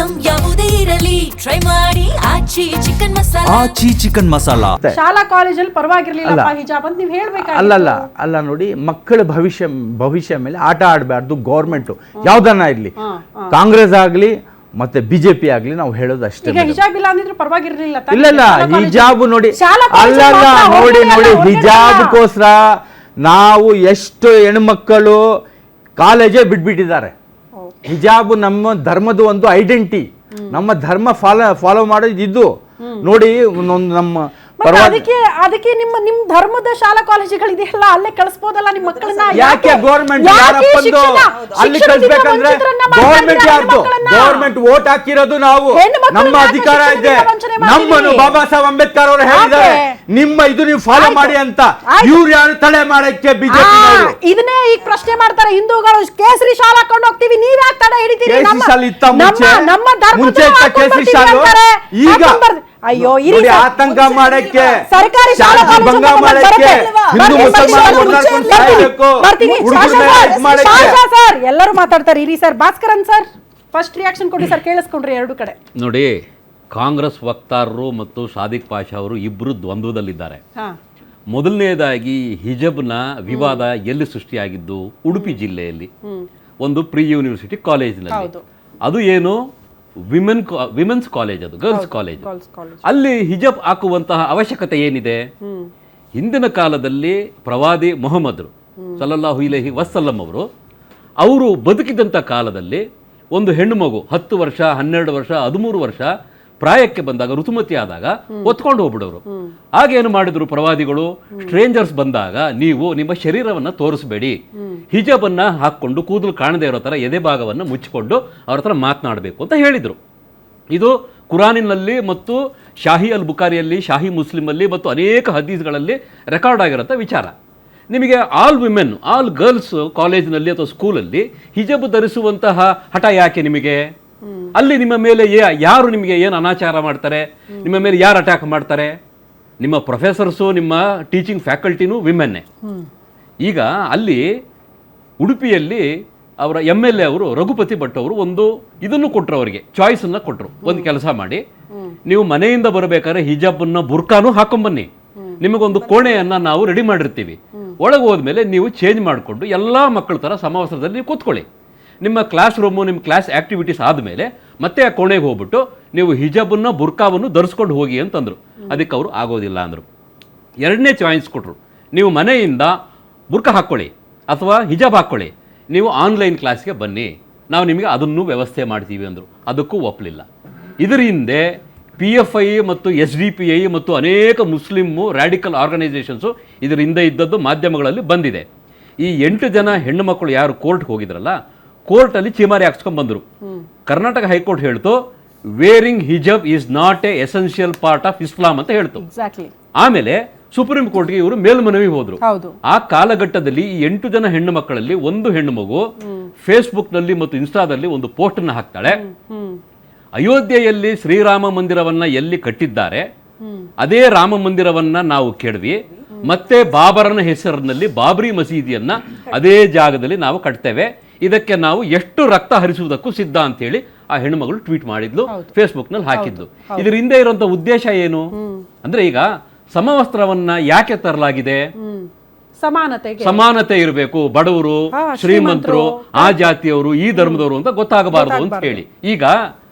Item ಯಾವುದೇ ಇರಲಿ try ಮಾಡಿ ಆಚಿ ಚಿಕನ್ ಮಸಾಲಾ. ಆಚಿ ಚಿಕನ್ ಮಸಾಲಾ. ಶಾಲಾ ಕಾಲೇಜಲ್ಲಿ ಪರವಾಗಿರ್ಲಿಲ್ಲ ಹಿಜಾಬ್ ಅಂತ ನೀವು ಹೇಳ್ಬೇಕಾಗಿತ್ತು. ಅಲ್ಲ ನೋಡಿ, ಮಕ್ಕಳ ಭವಿಷ್ಯ ಮೇಲೆ ಆಟ ಆಡಬಾರ್ದು ಗೌರ್ಮೆಂಟ್ ಯಾವ್ದನ್ನ ಇರ್ಲಿ, ಕಾಂಗ್ರೆಸ್ ಆಗ್ಲಿ ಮತ್ತೆ ಬಿಜೆಪಿ ಆಗ್ಲಿ, ನಾವು ಹೇಳೋದು ಅಷ್ಟೇ. ಈಗ ಹಿಜಾಬ್ ಇಲ್ಲ ಅಂದಿದ್ರು ಪರವಾಗಿರ್ಲಿಲ್ಲ. ಇಲ್ಲ ಹಿಜಾಬ್ ನೋಡಿ, ನೋಡಿ ಹಿಜಾಬ್ಗೋಸ್ಕರ ನಾವು ಎಷ್ಟು ಹೆಣ್ಮಕ್ಕಳು ಕಾಲೇಜೇ ಬಿಟ್ಬಿಟ್ಟಿದ್ದಾರೆ. ಹಿಜಾಬ್ ನಮ್ಮ ಧರ್ಮದ ಒಂದು ಐಡೆಂಟಿಟಿ, ನಮ್ಮ ಧರ್ಮ ಫಾಲೋ ಮಾಡೋದು ಇದು ನೋಡಿ. ನಮ್ಮ ಅದಕ್ಕೆ ನಿಮ್ಮ ಧರ್ಮದ ಶಾಲಾ ಕಾಲೇಜುಗಳಿದೆಯಲ್ಲ, ಅಲ್ಲೇ ಕಳಿಸಬಹುದಲ್ಲ ನಿಮ್ಮ ಮಕ್ಕಳನ್ನ. ಯಾಕೆ ಗೌರ್ಮೆಂಟ್ ಅಲ್ಲಿ ಕಳಿಸ್ಬೇಕಂದ್ರೆ ಗೌರ್ಮೆಂಟ್ ವೋಟ್ ಹಾಕಿರೋದು ನಾವು, ನಮ್ಮ ಅಧಿಕಾರ ಇದೆ. ನಮ್ಮನ್ನು ಬಾಬಾ ಸಾಹೇಬ್ ಅಂಬೇಡ್ಕರ್ ಅವರು ಹೇಳಿದ್ದಾರೆ, ನಿಮ್ಮ ಇದು ನೀವು ಫಾಲೋ ಮಾಡಿ ಅಂತ. ಇವ್ರು ಯಾರು ತಡೆ ಮಾಡಕ್ಕೆ ಬಿಜೆಪಿ? ಇದನ್ನೇ ಈಗ ಪ್ರಶ್ನೆ ಮಾಡ್ತಾರೆ ಹಿಂದೂಗಳು, ಕೇಸರಿ ಶಾಲಾ ಹಾಕೊಂಡು ಹೋಗ್ತೀವಿ, ನೀವ್ ಯಾಕೆ ತಡೆ ಹಿಡಿತೀರಿ? ನಮ್ಮ ಧರ್ಮದ ಕೇಸರಿ ಶಾಲು ಈಗ ಅಯ್ಯೋ ಆತಂಕ ಮಾಡಕ್ಕೆ, ಸರ್ಕಾರಿ ಶಾಲಾ ಭಂಗ ಮಾಡಕ್ಕೆ, ಹಿಂದೂ ಸರ್ ಎಲ್ಲರೂ ಮಾತಾಡ್ತಾರೆ. ಇರಿ sir, Bhaskaran sir first reaction ಕೊಡಿ ಸರ್, ಕೇಳಿಸ್ಕೊಂಡ್ರಿ ಎರಡು ಕಡೆ. ನೋಡಿ, ಕಾಂಗ್ರೆಸ್ ವಕ್ತಾರರು ಮತ್ತು ಸಾದಿಕ್ ಪಾಷಾ ಅವರು ಇಬ್ಬರು ದ್ವಂದ್ವದಲ್ಲಿದ್ದಾರೆ. ಮೊದಲನೇದಾಗಿ ಹಿಜಬ್ನ ವಿವಾದ ಎಲ್ಲಿ ಸೃಷ್ಟಿಯಾಗಿದ್ದು? ಉಡುಪಿ ಜಿಲ್ಲೆಯಲ್ಲಿ ಒಂದು ಪ್ರೀ ಯೂನಿವರ್ಸಿಟಿ ಕಾಲೇಜಿನಲ್ಲಿ. ಅದು ಏನು ವಿಮೆನ್ಸ್ ಕಾಲೇಜ್, ಅದು ಗರ್ಲ್ಸ್ ಕಾಲೇಜ್. ಅಲ್ಲಿ ಹಿಜಬ್ ಹಾಕುವಂತಹ ಅವಶ್ಯಕತೆ ಏನಿದೆ? ಹಿಂದಿನ ಕಾಲದಲ್ಲಿ ಪ್ರವಾದಿ ಮೊಹಮ್ಮದ್ರು ಸಲ್ಲಲ್ಲಾಹು ಅಲೈಹಿ ವಸಲ್ಲಂ ಅವರು ಬದುಕಿದಂಥ ಕಾಲದಲ್ಲಿ ಒಂದು ಹೆಣ್ಣು ಮಗು 10 ವರ್ಷ 12 ವರ್ಷ 13 ವರ್ಷ ಪ್ರಾಯಕ್ಕೆ ಬಂದಾಗ, ಋತುಮತಿ ಆದಾಗ ಒತ್ಕೊಂಡು ಹೋಗ್ಬಿಡೋರು. ಆಗೇನು ಮಾಡಿದ್ರು ಪ್ರವಾದಿಗಳು? ಸ್ಟ್ರೇಂಜರ್ಸ್ ಬಂದಾಗ ನೀವು ನಿಮ್ಮ ಶರೀರವನ್ನು ತೋರಿಸಬೇಡಿ, ಹಿಜಾಬನ್ನ ಹಾಕ್ಕೊಂಡು ಕೂದಲು ಕಾಣದೇ ಇರೋ ಥರ ಎದೆ ಭಾಗವನ್ನು ಮುಚ್ಚಿಕೊಂಡು ಅವ್ರ ಹತ್ರ ಮಾತನಾಡಬೇಕು ಅಂತ ಹೇಳಿದರು. ಇದು ಕುರಾನಿನಲ್ಲಿ ಮತ್ತು ಶಾಹಿ ಅಲ್ ಬುಖಾರಿಯಲ್ಲಿ, ಶಾಹಿ ಮುಸ್ಲಿಮಲ್ಲಿ ಮತ್ತು ಅನೇಕ ಹದೀಸ್ಗಳಲ್ಲಿ ರೆಕಾರ್ಡ್ ಆಗಿರೋಂಥ ವಿಚಾರ. ನಿಮಗೆ ಆಲ್ ವಿಮೆನ್, ಆಲ್ ಗರ್ಲ್ಸ್ ಕಾಲೇಜಿನಲ್ಲಿ ಅಥವಾ ಸ್ಕೂಲಲ್ಲಿ ಹಿಜಾಬ್ ಧರಿಸುವಂತಹ ಹಠ ಯಾಕೆ ನಿಮಗೆ? ಅಲ್ಲಿ ನಿಮ್ಮ ಮೇಲೆ ಯಾರು ನಿಮಗೆ ಏನು ಅನಾಚಾರ ಮಾಡ್ತಾರೆ? ನಿಮ್ಮ ಮೇಲೆ ಯಾರು ಅಟ್ಯಾಕ್ ಮಾಡ್ತಾರೆ? ನಿಮ್ಮ ಪ್ರೊಫೆಸರ್ಸು, ನಿಮ್ಮ ಟೀಚಿಂಗ್ ಫ್ಯಾಕಲ್ಟಿನೂ ವಿಮೆನ್ನೇ. ಈಗ ಅಲ್ಲಿ ಉಡುಪಿಯಲ್ಲಿ ಅವರ MLA ಅವರು ರಘುಪತಿ ಭಟ್ ಅವರು ಒಂದು ಇದನ್ನು ಕೊಟ್ಟರು, ಅವರಿಗೆ ಚಾಯ್ಸನ್ನು ಕೊಟ್ಟರು. ಒಂದು ಕೆಲಸ ಮಾಡಿ, ನೀವು ಮನೆಯಿಂದ ಬರಬೇಕಾದ್ರೆ ಹಿಜಾಬನ್ನು ಬುರ್ಕಾನು ಹಾಕೊಂಬನ್ನಿ, ನಿಮಗೊಂದು ಕೋಣೆಯನ್ನು ನಾವು ರೆಡಿ ಮಾಡಿರ್ತೀವಿ, ಒಳಗೆ ಹೋದ್ಮೇಲೆ ನೀವು ಚೇಂಜ್ ಮಾಡಿಕೊಂಡು ಎಲ್ಲ ಮಕ್ಕಳ ಥರ ಸಮವಸ್ತ್ರದಲ್ಲಿ ನೀವು ಕೂತ್ಕೊಳ್ಳಿ. ನಿಮ್ಮ ಕ್ಲಾಸ್ ರೂಮು, ನಿಮ್ಮ ಕ್ಲಾಸ್ ಆ್ಯಕ್ಟಿವಿಟೀಸ್ ಆದಮೇಲೆ ಮತ್ತೆ ಆ ಕೋಣೆಗೆ ಹೋಗ್ಬಿಟ್ಟು ನೀವು ಹಿಜಾಬನ್ನು ಬುರ್ಕಾವನ್ನು ಧರಿಸ್ಕೊಂಡು ಹೋಗಿ ಅಂತಂದರು. ಅದಕ್ಕೆ ಅವರು ಆಗೋದಿಲ್ಲ ಅಂದರು. ಎರಡನೇ ಚಾಯ್ಸ್ ಕೊಟ್ಟರು, ನೀವು ಮನೆಯಿಂದ ಬುರ್ಕ ಹಾಕ್ಕೊಳ್ಳಿ ಅಥವಾ ಹಿಜಾಬ್ ಹಾಕ್ಕೊಳ್ಳಿ, ನೀವು ಆನ್ಲೈನ್ ಕ್ಲಾಸ್ಗೆ ಬನ್ನಿ, ನಾವು ನಿಮಗೆ ಅದನ್ನು ವ್ಯವಸ್ಥೆ ಮಾಡ್ತೀವಿ ಅಂದರು. ಅದಕ್ಕೂ ಒಪ್ಪಲಿಲ್ಲ. ಇದರ ಹಿಂದೆ PFI ಮತ್ತು SDPI ಮತ್ತು ಅನೇಕ ಮುಸ್ಲಿಮ್ಮು ರ್ಯಾಡಿಕಲ್ ಆರ್ಗನೈಸೇಷನ್ಸು ಇದರ ಹಿಂದೆ ಇದ್ದದ್ದು ಮಾಧ್ಯಮಗಳಲ್ಲಿ ಬಂದಿದೆ. ಈ 8 ಜನ ಹೆಣ್ಣು ಮಕ್ಕಳು ಯಾರು ಕೋರ್ಟ್ಗೆ ಹೋಗಿದ್ರಲ್ಲ, ಕೋರ್ಟಲ್ಲಿ ಚೀಮಾರಿ ಹಾಕ್ಸ್ಕೊಂಡು ಬಂದರು. ಕರ್ನಾಟಕ ಹೈಕೋರ್ಟ್ ಹೇಳ್ತು, ವೇರಿಂಗ್ ಹಿಜಾಬ್ is not A essential part of ಇಸ್ಲಾಂ ಅಂತ ಹೇಳ್ತು. ಆಮೇಲೆ ಸುಪ್ರೀಂ ಕೋರ್ಟ್ಗೆ ಇವರು ಮೇಲ್ಮನವಿ ಹೋದ್ರು. ಆ ಕಾಲಘಟ್ಟದಲ್ಲಿ ಈ 8 ಜನ ಹೆಣ್ಣು ಮಕ್ಕಳಲ್ಲಿ ಒಂದು ಹೆಣ್ಣು ಮಗು ಫೇಸ್ಬುಕ್ ನಲ್ಲಿ ಮತ್ತು ಇನ್ಸ್ಟಾದಲ್ಲಿ ಒಂದು ಪೋಸ್ಟ್ ಅನ್ನು ಹಾಕ್ತಾಳೆ. ಅಯೋಧ್ಯೆಯಲ್ಲಿ ಶ್ರೀರಾಮ ಮಂದಿರವನ್ನ ಎಲ್ಲಿ ಕಟ್ಟಿದ್ದಾರೆ ಅದೇ ರಾಮ ಮಂದಿರವನ್ನ ನಾವು ಕೆಡವಿ ಮತ್ತೆ ಬಾಬರನ ಹೆಸರಿನಲ್ಲಿ ಬಾಬ್ರಿ ಮಸೀದಿಯನ್ನ ಅದೇ ಜಾಗದಲ್ಲಿ ನಾವು ಕಟ್ತೇವೆ, ಇದಕ್ಕೆ ನಾವು ಎಷ್ಟು ರಕ್ತ ಹರಿಸುವುದಕ್ಕೂ ಸಿದ್ಧ ಅಂತ ಹೇಳಿ ಆ ಹೆಣ್ಣುಮಗಳು ಟ್ವೀಟ್ ಮಾಡಿದ್ಲು, ಫೇಸ್ಬುಕ್ ನಲ್ಲಿ ಹಾಕಿದ್ಲು. ಇದರ ಹಿಂದೆ ಇರುವಂತ ಉದ್ದೇಶ ಏನು ಅಂದ್ರೆ, ಈಗ ಸಮವಸ್ತ್ರವನ್ನ ಯಾಕೆ ತರಲಾಗಿದೆ? ಸಮಾನತೆ ಇರಬೇಕು, ಬಡವರು ಶ್ರೀಮಂತರು, ಆ ಜಾತಿಯವರು ಈ ಧರ್ಮದವರು ಅಂತ ಗೊತ್ತಾಗಬಾರದು ಅಂತ ಹೇಳಿ. ಈಗ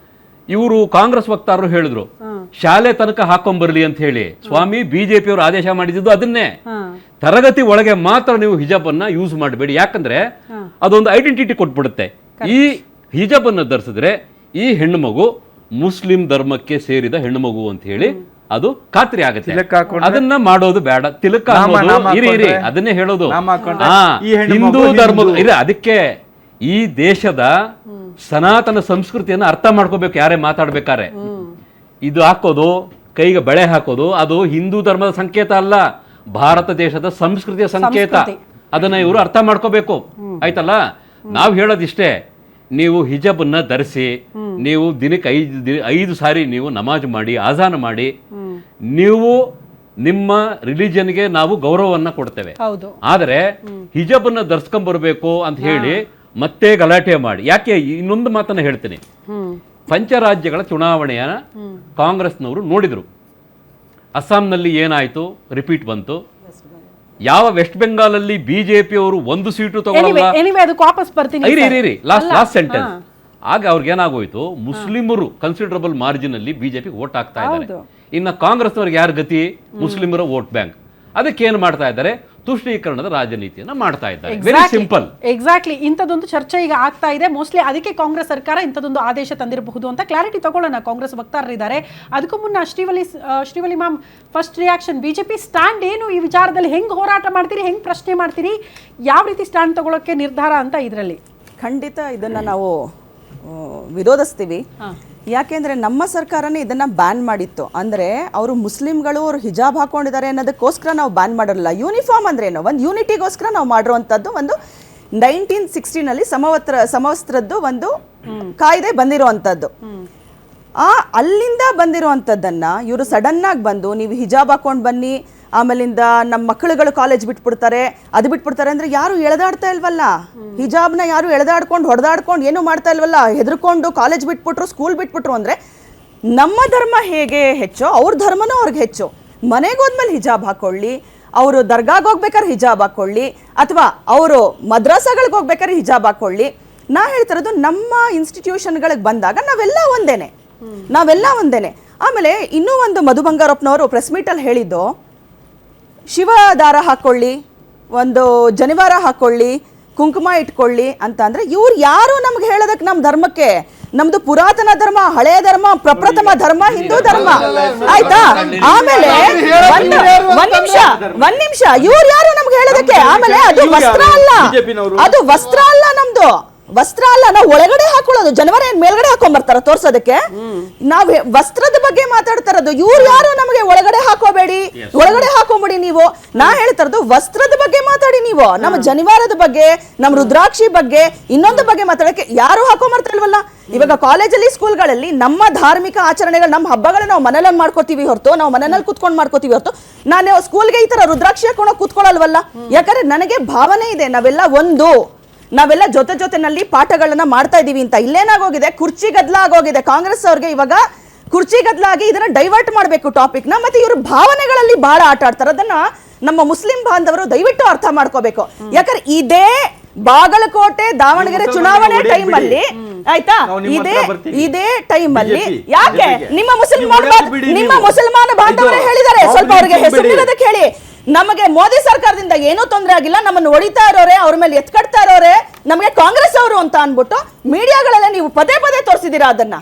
ಇವರು ಕಾಂಗ್ರೆಸ್ ವಕ್ತಾರರು ಹೇಳಿದ್ರು, ಶಾಲೆ ತನಕ ಹಾಕೊಂಡ್ಬರ್ಲಿ ಅಂತ ಹೇಳಿ. ಸ್ವಾಮಿ, BJP ಅವರು ಆದೇಶ ಮಾಡಿದ್ದು ಅದನ್ನೇ, ತರಗತಿ ಒಳಗೆ ಮಾತ್ರ ನೀವು ಹಿಜಾಬ್ ಅನ್ನ ಯೂಸ್ ಮಾಡಬೇಡಿ, ಯಾಕಂದ್ರೆ ಅದೊಂದು ಐಡೆಂಟಿಟಿ ಕೊಟ್ಬಿಡುತ್ತೆ. ಈ ಹಿಜಾಬ್ ಅನ್ನ ಧರಿಸಿದ್ರೆ ಈ ಹೆಣ್ಣು ಮಗು ಮುಸ್ಲಿಂ ಧರ್ಮಕ್ಕೆ ಸೇರಿದ ಹೆಣ್ಣು ಮಗು ಅಂತ ಹೇಳಿ ಅದು ಖಾತ್ರಿ ಆಗುತ್ತೆ. ಅದನ್ನ ಮಾಡೋದು ಬೇಡ. ತಿಲಕ ಇರಿ ಅದನ್ನೇ ಹೇಳೋದು. ಹಿಂದೂ ಧರ್ಮದ ಅದಕ್ಕೆ ಈ ದೇಶದ ಸನಾತನ ಸಂಸ್ಕೃತಿಯನ್ನು ಅರ್ಥ ಮಾಡ್ಕೋಬೇಕು ಯಾರೇ ಮಾತಾಡ್ಬೇಕಾರೆ. ಇದು ಹಾಕೋದು, ಕೈಗೆ ಬಳೆ ಹಾಕೋದು, ಅದು ಹಿಂದೂ ಧರ್ಮದ ಸಂಕೇತ ಅಲ್ಲ, ಭಾರತ ದೇಶದ ಸಂಸ್ಕೃತಿಯ ಸಂಕೇತ. ಅದನ್ನ ಇವರು ಅರ್ಥ ಮಾಡ್ಕೋಬೇಕು, ಆಯ್ತಲ್ಲ. ನಾವು ಹೇಳೋದಿಷ್ಟೇ, ನೀವು ಹಿಜಾಬನ್ನ ಧರಿಸಿ, ನೀವು ದಿನಕ್ಕೆ 5 ಸಾರಿ ನೀವು ನಮಾಜ್ ಮಾಡಿ, ಆಜಾನ ಮಾಡಿ, ನೀವು ನಿಮ್ಮ ರಿಲಿಜನ್ಗೆ ನಾವು ಗೌರವವನ್ನ ಕೊಡ್ತೇವೆ. ಆದರೆ ಹಿಜಾಬನ್ನ ಧರಿಸ್ಕೊಂಡ್ ಬರ್ಬೇಕು ಅಂತ ಹೇಳಿ ಮತ್ತೆ ಗಲಾಟೆ ಮಾಡಿ. ಯಾಕೆ? ಇನ್ನೊಂದು ಮಾತನ್ನ ಹೇಳ್ತೀನಿ, ಪಂಚರಾಜ್ಯಗಳ ಚುನಾವಣೆಯ ಕಾಂಗ್ರೆಸ್ನವರು ನೋಡಿದರು. ಅಸ್ಸಾಂನಲ್ಲಿ ಏನಾಯಿತು, ರಿಪೀಟ್ ಬಂತು. ಯಾವ ವೆಸ್ಟ್ ಬೆಂಗಾಲಲ್ಲಿ ಬಿಜೆಪಿಯವರು 1 ಸೀಟು ತಗೊಳ್ಳಲ್ಲ. ಅದಕ್ಕೆ ವಾಪಸ್ ಬರ್ತೀನಿ. Last sentence. ಆಗ ಅವ್ರಿಗೆ ಏನಾಗೋಯ್ತು, ಮುಸ್ಲಿಮರು ಕನ್ಸಿಡರಬಲ್ ಮಾರ್ಜಿನ್ ಅಲ್ಲಿ ಬಿಜೆಪಿ ವೋಟ್ ಹಾಕ್ತಾ ಇದ್ದಾರೆ. ಇನ್ನು ಕಾಂಗ್ರೆಸ್ನವ್ರಿಗೆ ಯಾರ ಗತಿ? ಮುಸ್ಲಿಮರ ವೋಟ್ ಬ್ಯಾಂಕ್. ಅದಕ್ಕೆ ಏನು ಮಾಡ್ತಾ ಇದ್ದಾರೆ? ತುಷ್ಟೀಕರಣದ ರಾಜನೀತಿಯನ್ನ ಮಾಡ್ತಾ ಇದ್ದಾರೆ. Very simple. ಎಕ್ಸಾಕ್ಟ್ಲಿ. ಇಂಥದ್ದೊಂದು ಚರ್ಚೆ ಈಗ ಆಗ್ತಾ ಇದೆ. ಮೋಸ್ಟ್ಲಿ ಅದಕ್ಕೆ ಕಾಂಗ್ರೆಸ್ ಸರ್ಕಾರ ಇಂಥದ್ದೊಂದು ಆದೇಶ ತಂದಿರಬಹುದು ಅಂತ ಕ್ಲಾರಿಟಿ ತಗೊಳ್ಳೋಣ. ಕಾಂಗ್ರೆಸ್ ವಕ್ತಾರರಿದ್ದಾರೆ. ಅದಕ್ಕೂ ಮುನ್ನ Shrivalli ma'am, first reaction, BJP stand ಏನು ಈ ವಿಚಾರದಲ್ಲಿ? ಹೆಂಗ್ ಹೋರಾಟ ಮಾಡ್ತೀರಿ, ಹೆಂಗ್ ಪ್ರಶ್ನೆ ಮಾಡ್ತೀರಿ, ಯಾವ ರೀತಿ ಸ್ಟ್ಯಾಂಡ್ ತಗೊಳ್ಳೋಕೆ ನಿರ್ಧಾರ ಅಂತ ಇದರಲ್ಲಿ? ಖಂಡಿತ ಇದನ್ನ ನಾವು ವಿರೋಧಿಸ್ತೀವಿ. ಯಾಕೆಂದ್ರೆ ನಮ್ಮ ಸರ್ಕಾರನೇ ಇದನ್ನ ಬ್ಯಾನ್ ಮಾಡಿತ್ತು. ಅಂದ್ರೆ ಅವರು ಮುಸ್ಲಿಂಗಳು ಅವರು ಹಿಜಾಬ್ ಹಾಕೊಂಡಿದ್ದಾರೆ ಅನ್ನೋದಕ್ಕೋಸ್ಕರ ನಾವು ಬ್ಯಾನ್ ಮಾಡಿರಲಿಲ್ಲ. ಯೂನಿಫಾರ್ಮ್ ಅಂದ್ರೆ ಏನು, ಒಂದು ಯೂನಿಟಿಗೋಸ್ಕರ ನಾವು ಮಾಡಿರುವಂಥದ್ದು. ಒಂದು 1960ನಲ್ಲಿ ಸಮವಸ್ತ್ರದ್ದು ಒಂದು ಕಾಯ್ದೆ ಬಂದಿರುವಂಥದ್ದು. ಅಲ್ಲಿಂದ ಬಂದಿರುವಂಥದ್ದನ್ನ ಇವರು ಸಡನ್ ಆಗಿ ಬಂದು ನೀವು ಹಿಜಾಬ್ ಹಾಕೊಂಡು ಬನ್ನಿ, ಆಮೇಲಿಂದ ನಮ್ಮ ಮಕ್ಕಳುಗಳು ಕಾಲೇಜ್ ಬಿಟ್ಬಿಡ್ತಾರೆ, ಅದು ಬಿಟ್ಬಿಡ್ತಾರೆ ಅಂದ್ರೆ ಯಾರು ಎಳೆದಾಡ್ತಾ ಇಲ್ವಲ್ಲ. ಹಿಜಾಬ್ನ ಯಾರು ಎಳೆದಾಡ್ಕೊಂಡು ಹೊಡೆದಾಡ್ಕೊಂಡು ಏನು ಮಾಡ್ತಾ ಇಲ್ವಲ್ಲ. ಹೆದರ್ಕೊಂಡು ಕಾಲೇಜ್ ಬಿಟ್ಬಿಟ್ರು, ಸ್ಕೂಲ್ ಬಿಟ್ಬಿಟ್ರು ಅಂದ್ರೆ ನಮ್ಮ ಧರ್ಮ ಹೇಗೆ ಹೆಚ್ಚೋ ಅವ್ರ ಧರ್ಮನೂ ಅವ್ರಿಗೆ ಹೆಚ್ಚು. ಮನೆಗೆ ಹೋದ್ಮೇಲೆ ಹಿಜಾಬ್ ಹಾಕೊಳ್ಳಿ, ಅವರು ದರ್ಗಾಗೆ ಹೋಗ್ಬೇಕಾದ್ರೆ ಹಿಜಾಬ್ ಹಾಕೊಳ್ಳಿ, ಅಥವಾ ಅವರು ಮದ್ರಾಸಾಗಳಿಗೆ ಹೋಗ್ಬೇಕಾದ್ರೆ ಹಿಜಾಬ್ ಹಾಕೊಳ್ಳಿ. ನಾ ಹೇಳ್ತಿರೋದು ನಮ್ಮ ಇನ್ಸ್ಟಿಟ್ಯೂಷನ್ಗಳಿಗೆ ಬಂದಾಗ ನಾವೆಲ್ಲ ಒಂದೇನೆ. ಆಮೇಲೆ ಇನ್ನೂ ಒಂದು ಮಧು ಬಂಗಾರಪ್ಪನವರು ಪ್ರೆಸ್ ಮೀಟಲ್ಲಿ ಹೇಳಿದ್ದು, ಶಿವ ದಾರ ಹಾಕೊಳ್ಳಿ, ಒಂದು ಜನಿವಾರ ಹಾಕೊಳ್ಳಿ, ಕುಂಕುಮ ಇಟ್ಕೊಳ್ಳಿ ಅಂತ ಅಂದ್ರೆ ಇವ್ರು ಯಾರು ನಮ್ಗೆ ಹೇಳೋದಕ್ಕೆ? ನಮ್ಮ ಧರ್ಮಕ್ಕೆ, ನಮ್ದು ಪುರಾತನ ಧರ್ಮ, ಹಳೆಯ ಧರ್ಮ, ಪ್ರಪ್ರಥಮ ಧರ್ಮ ಹಿಂದೂ ಧರ್ಮ, ಆಯ್ತಾ? ಆಮೇಲೆ ಒಂದ್ ನಿಮಿಷ ಇವ್ರು ಯಾರು ನಮ್ಗೆ ಹೇಳೋದಕ್ಕೆ? ಆಮೇಲೆ ಅದು ವಸ್ತ್ರ ಅಲ್ಲ ನಮ್ದು ವಸ್ತ್ರ ಅಲ್ಲ, ನಾವು ಒಳಗಡೆ ಹಾಕೊಳ್ಳೋದು. ಜನವರ ಏನ್ ಮೇಲ್ಗಡೆ ಹಾಕೊಂಡ್ ಬರ್ತಾರ ತೋರ್ಸೋದಕ್ಕೆ? ನಾವ್ ವಸ್ತ್ರದ ಬಗ್ಗೆ ಮಾತಾಡ್ತಾ ಇರೋದು. ಇವ್ರು ಯಾರು ನಮಗೆ ಒಳಗಡೆ ಹಾಕೋಬೇಡಿ, ಒಳಗಡೆ ಹಾಕೊಂಬಿಡಿ ನೀವು. ನಾ ಹೇಳ್ತಾ ಇರೋದು ವಸ್ತ್ರದ ಬಗ್ಗೆ ಮಾತಾಡಿ ನೀವು. ನಮ್ಮ ಜನಿವಾರದ ಬಗ್ಗೆ, ನಮ್ಮ ರುದ್ರಾಕ್ಷಿ ಬಗ್ಗೆ, ಇನ್ನೊಂದು ಬಗ್ಗೆ ಮಾತಾಡಕ್ಕೆ ಯಾರು ಹಾಕೊಂಬರ್ತಾ ಇಲ್ವಲ್ಲ. ಇವಾಗ ಕಾಲೇಜಲ್ಲಿ, ಸ್ಕೂಲ್ಗಳಲ್ಲಿ ನಮ್ಮ ಧಾರ್ಮಿಕ ಆಚರಣೆಗಳು, ನಮ್ಮ ಹಬ್ಬಗಳು ನಾವು ಮನೇಲಿ ಮಾಡ್ಕೋತೀವಿ ಹೊರತು, ನಾವು ಮನೆಯಲ್ಲಿ ಕುತ್ಕೊಂಡು ಮಾಡ್ಕೋತೀವಿ ಹೊರತು, ನಾನು ಸ್ಕೂಲ್ಗೆ ಈ ತರ ರುದ್ರಾಕ್ಷಿ ಹಾಕೊಂಡು ಕೂತ್ಕೊಳ್ಳಲ್ವಲ್ಲ. ಯಾಕಂದ್ರೆ ನನಗೆ ಭಾವನೆ ಇದೆ, ನಾವೆಲ್ಲ ಜೊತೆನಲ್ಲಿ ಪಾಠಗಳನ್ನ ಮಾಡ್ತಾ ಇದೀವಿ ಅಂತ. ಇಲ್ಲೇನಾಗೋಗಿದೆ, ಕುರ್ಚಿ ಗದ್ದಲ ಆಗೋಗಿದೆ ಕಾಂಗ್ರೆಸ್ ಅವ್ರಿಗೆ. ಇವಾಗ ಕುರ್ಚಿ ಗದ್ದಲ ಆಗಿ ಇದನ್ನ ಡೈವರ್ಟ್ ಮಾಡಬೇಕು ಟಾಪಿಕ್ ನ. ಮತ್ತೆ ಇವರು ಭಾವನೆಗಳಲ್ಲಿ ಬಹಳ ಆಟ ಆಡ್ತಾರೆ. ಅದನ್ನ ನಮ್ಮ ಮುಸ್ಲಿಂ ಬಾಂಧವರು ದಯವಿಟ್ಟು ಅರ್ಥ ಮಾಡ್ಕೋಬೇಕು. ಯಾಕಂದ್ರೆ ಇದೇ ಬಾಗಲಕೋಟೆ, ದಾವಣಗೆರೆ ಚುನಾವಣೆ ಟೈಮ್ ಅಲ್ಲಿ, ಆಯ್ತಾ, ಇದೇ ಟೈಮ್ ಅಲ್ಲಿ ಯಾಕೆ ನಿಮ್ಮ ಮುಸಲ್ಮಾನ ಬಾಂಧವರೇ ಹೇಳಿದ್ದಾರೆ, ಸ್ವಲ್ಪ ಅವ್ರಿಗೆ ಹೆಸರಿರೋದಕ್ಕೆ ಹೇಳಿ, ನಮಗೆ ಮೋದಿ ಸರ್ಕಾರದಿಂದ ಏನೂ ತೊಂದರೆ ಆಗಿಲ್ಲ, ನಮ್ಮನ್ನು ಹೊಡಿತಾ ಇರೋರೆ, ಅವ್ರ ಮೇಲೆ ಎತ್ಕಡ್ತಾ ಇರೋರೆ ನಮಗೆ ಕಾಂಗ್ರೆಸ್ ಅವರು ಅಂತ ಅನ್ಬಿಟ್ಟು ಮೀಡಿಯಾಗಳೆಲ್ಲ ನೀವು ಪದೇ ತೋರಿಸಿದೀರಾ ಅದನ್ನ.